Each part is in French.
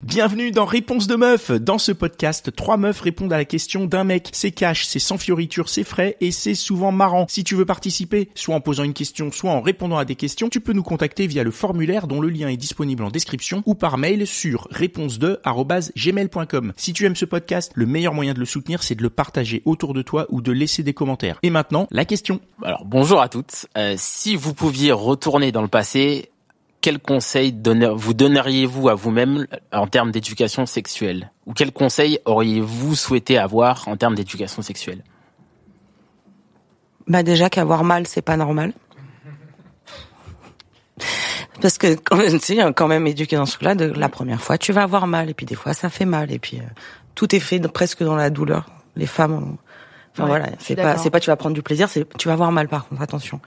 Bienvenue dans Réponse de meuf. Dans ce podcast, 3 meufs répondent à la question d'un mec. C'est cash, c'est sans fioriture, c'est frais et c'est souvent marrant. Si tu veux participer, soit en posant une question, soit en répondant à des questions, tu peux nous contacter via le formulaire dont le lien est disponible en description ou par mail sur réponse2@gmail.com. Si tu aimes ce podcast, le meilleur moyen de le soutenir, c'est de le partager autour de toi ou de laisser des commentaires. Et maintenant, la question. Alors, bonjour à toutes. Si vous pouviez retourner dans le passé, quel conseil vous donneriez-vous à vous-même en termes d'éducation sexuelle? Ou quel conseil auriez-vous souhaité avoir en termes d'éducation sexuelle? Bah déjà qu'avoir mal, c'est pas normal. Parce que quand même éduqué dans ce truc-là, la première fois, tu vas avoir mal, et puis des fois, ça fait mal, et puis tout est fait presque dans la douleur. Les femmes, voilà, c'est pas tu vas prendre du plaisir, c'est tu vas avoir mal par contre, attention.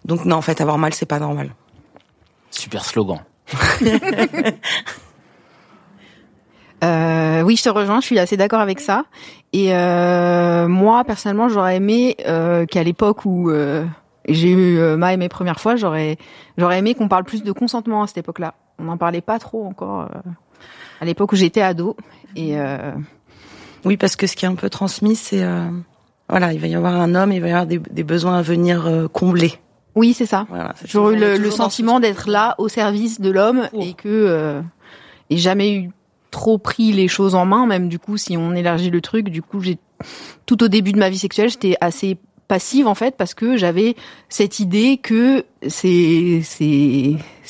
Donc non, en fait, avoir mal, c'est pas normal. Super slogan. Oui, je te rejoins, je suis assez d'accord avec ça. Et moi, personnellement, j'aurais aimé qu'à l'époque où j'ai eu mes premières fois, j'aurais aimé qu'on parle plus de consentement à cette époque-là. On n'en parlait pas trop encore à l'époque où j'étais ado. Et oui, parce que ce qui est un peu transmis, c'est voilà, il va y avoir un homme, il va y avoir des besoins à venir combler. Oui, c'est ça. Voilà, j'aurais eu le sentiment d'être là au service de l'homme et que et jamais eu trop pris les choses en main. Même du coup, si on élargit le truc, du coup, tout au début de ma vie sexuelle, j'étais assez passive en fait parce que j'avais cette idée que c'est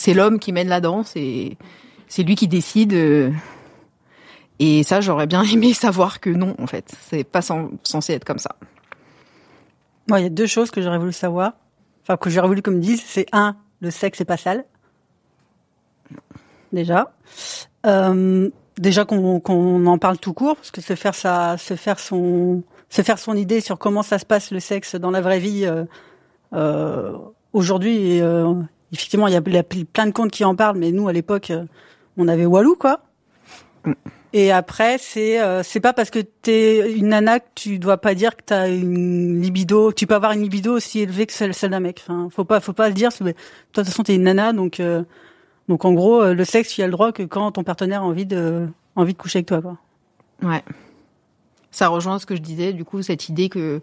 l'homme qui mène la danse et c'est lui qui décide. Et ça, j'aurais bien aimé savoir que non, en fait, c'est pas censé être comme ça. Moi, il y a 2 choses que j'aurais voulu savoir. Enfin, que j'aurais voulu qu'on me dise, c'est 1, le sexe c'est pas sale. Déjà. Déjà qu'on en parle tout court, parce que se faire son idée sur comment ça se passe le sexe dans la vraie vie, aujourd'hui, effectivement, il y a plein de comptes qui en parlent, mais nous, à l'époque, on avait Walou, quoi. Et après, c'est pas parce que t'es une nana que tu dois pas dire que t'as une libido. Tu peux avoir une libido aussi élevée que celle d'un mec. Enfin, faut pas le dire. Toi, de toute façon, t'es une nana, donc en gros, le sexe, tu as le droit que quand ton partenaire a envie de coucher avec toi, quoi. Ouais. Ça rejoint ce que je disais, du coup, cette idée que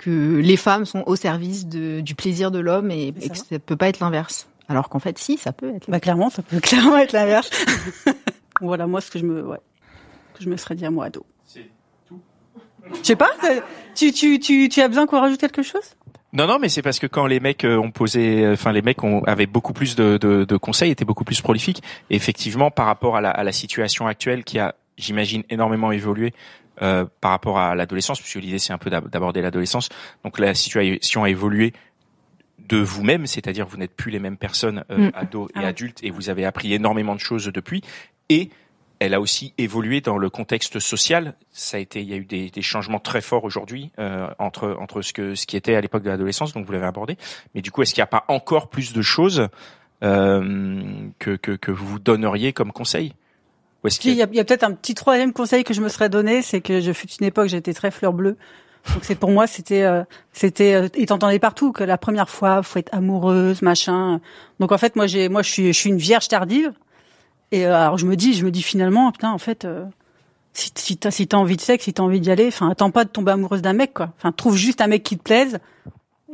les femmes sont au service du plaisir de l'homme et que ça peut pas être l'inverse. Alors qu'en fait, si, ça peut être. Bah clairement, ça peut clairement être l'inverse. Voilà, moi, ce que je me serais dit à moi ado. C'est tout. Je sais pas, tu as besoin qu'on rajoute quelque chose? Non, mais c'est parce que quand les mecs avaient beaucoup plus de conseils, étaient beaucoup plus prolifiques. Et effectivement, par rapport à la situation actuelle qui a, j'imagine, énormément évolué par rapport à l'adolescence, puisque l'idée c'est un peu d'aborder l'adolescence. Donc la situation a évolué de vous-même, c'est-à-dire vous n'êtes plus les mêmes personnes ados et adultes, et vous avez appris énormément de choses depuis. Et elle a aussi évolué dans le contexte social. Il y a eu des changements très forts aujourd'hui entre ce qui était à l'époque de l'adolescence, donc vous l'avez abordé. Mais du coup, est-ce qu'il n'y a pas encore plus de choses que vous donneriez comme conseil? Ou est-ce qu'il y a peut-être un petit 3e conseil que je me serais donné, c'est que je fut une époque, j'étais très fleur bleue. Donc pour moi, c'était, et t'entendais partout que la première fois, faut être amoureuse, machin. Donc en fait, moi je suis une vierge tardive. Et alors je me dis finalement, putain, en fait, si t'as envie de sexe, si t'as envie d'y aller, enfin, attends pas de tomber amoureuse d'un mec, quoi. Enfin, trouve juste un mec qui te plaise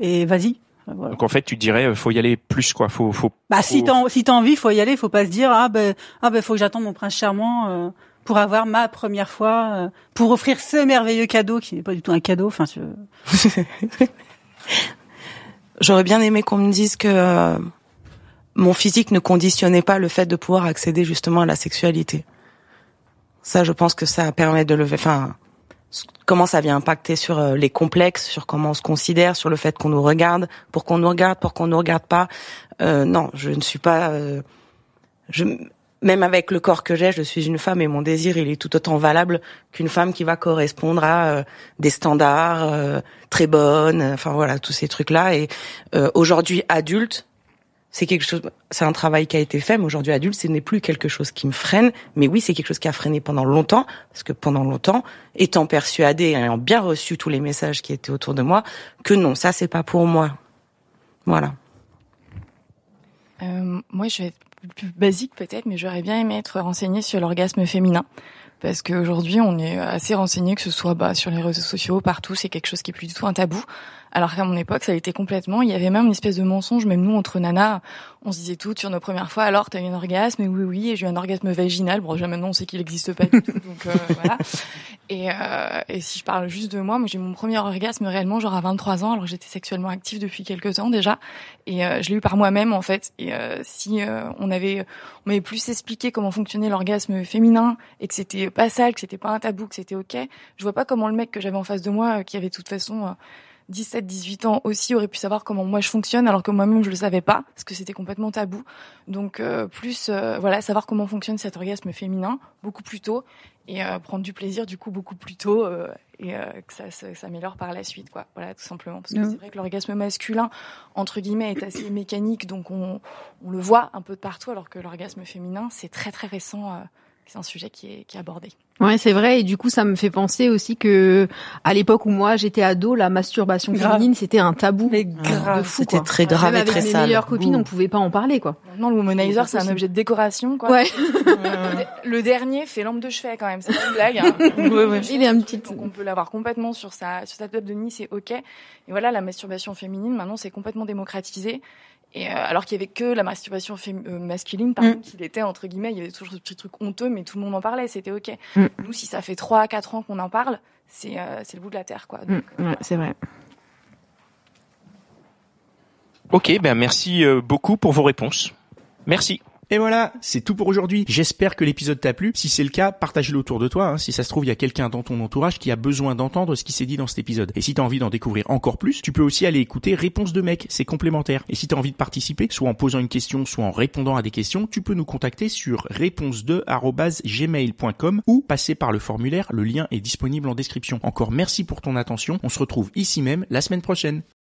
et vas-y. Voilà. Donc en fait, tu dirais, faut y aller plus, quoi. Si t'as envie, faut y aller. Faut pas se dire faut que j'attende mon prince charmant pour avoir ma première fois, pour offrir ce merveilleux cadeau qui n'est pas du tout un cadeau. Enfin, j'aurais bien aimé qu'on me dise que mon physique ne conditionnait pas le fait de pouvoir accéder justement à la sexualité. Ça, je pense que ça permet de lever, comment ça vient impacter sur les complexes, sur comment on se considère, sur le fait qu'on nous regarde, pour qu'on nous regarde pas. Non, je ne suis pas, même avec le corps que j'ai, je suis une femme et mon désir, il est tout autant valable qu'une femme qui va correspondre à des standards très bonnes, enfin voilà, tous ces trucs-là. Et aujourd'hui, adulte, c'est un travail qui a été fait, mais aujourd'hui adulte, ce n'est plus quelque chose qui me freine, mais oui, c'est quelque chose qui a freiné pendant longtemps, parce que pendant longtemps, étant persuadée, ayant bien reçu tous les messages qui étaient autour de moi, que non, ça c'est pas pour moi. Voilà. Moi, je vais plus basique peut-être, mais j'aurais bien aimé être renseignée sur l'orgasme féminin. Parce qu'aujourd'hui, on est assez renseigné, que ce soit sur les réseaux sociaux, partout, c'est quelque chose qui est plus du tout un tabou. Alors qu'à mon époque, ça a été complètement. Il y avait même une espèce de mensonge, même nous, entre nanas, on se disait toutes sur nos premières fois, alors t'as eu un orgasme? Et oui, et j'ai eu un orgasme vaginal. Bon, déjà maintenant, on sait qu'il n'existe pas du tout, donc voilà. Et si je parle juste de moi j'ai mon premier orgasme réellement genre à 23 ans, alors j'étais sexuellement active depuis quelques temps déjà, et je l'ai eu par moi-même en fait. Et si on m'avait plus expliqué comment fonctionnait l'orgasme féminin et que c'était pas sale, que c'était pas un tabou, que c'était ok, je vois pas comment le mec que j'avais en face de moi, qui avait de toute façon 17, 18 ans aussi, aurait pu savoir comment moi je fonctionne, alors que moi-même je le savais pas, parce que c'était complètement tabou. Donc savoir comment fonctionne cet orgasme féminin beaucoup plus tôt, et prendre du plaisir du coup beaucoup plus tôt, que ça s'améliore par la suite, quoi. Voilà, tout simplement, parce que c'est vrai que l'orgasme masculin entre guillemets est assez mécanique, donc on le voit un peu de partout, alors que l'orgasme féminin c'est très très récent. C'est un sujet qui est abordé. Ouais, c'est vrai. Et du coup, ça me fait penser aussi que, à l'époque où moi j'étais ado, la masturbation féminine, c'était un tabou. Mais grave. De fou, c'était quoi. très grave et très avec sale. mes meilleures copines, on pouvait pas en parler, quoi. Maintenant, le womanizer, c'est un objet de décoration, quoi. Ouais. Le dernier fait lampe de chevet, quand même. C'est pas une blague, hein. Ouais. Il est un petit. Donc, on peut l'avoir complètement sur sa table de nuit, c'est ok. Et voilà, la masturbation féminine, maintenant, c'est complètement démocratisé. Et alors qu'il y avait que la masturbation masculine, qu'il était entre guillemets, il y avait toujours ce petit truc honteux, mais tout le monde en parlait, c'était ok. Nous, si ça fait 3-4 ans qu'on en parle, c'est le bout de la terre, quoi. Donc, ouais, c'est vrai. Ok, merci beaucoup pour vos réponses. Merci. Et voilà, c'est tout pour aujourd'hui. J'espère que l'épisode t'a plu. Si c'est le cas, partage-le autour de toi. Si ça se trouve, il y a quelqu'un dans ton entourage qui a besoin d'entendre ce qui s'est dit dans cet épisode. Et si t'as envie d'en découvrir encore plus, tu peux aussi aller écouter Réponse de mec, c'est complémentaire. Et si t'as envie de participer, soit en posant une question, soit en répondant à des questions, tu peux nous contacter sur réponse2@gmail.com ou passer par le formulaire. Le lien est disponible en description. Encore merci pour ton attention. On se retrouve ici même la semaine prochaine.